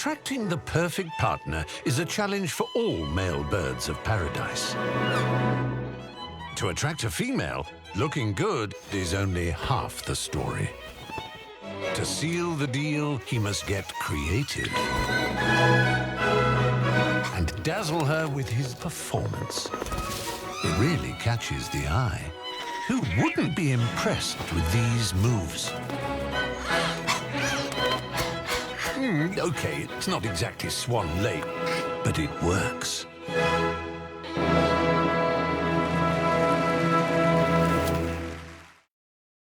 Attracting the perfect partner is a challenge for all male birds of paradise. To attract a female, looking good is only half the story. To seal the deal, he must get creative and dazzle her with his performance. It really catches the eye. Who wouldn't be impressed with these moves? Okay, it's not exactly Swan Lake, but it works.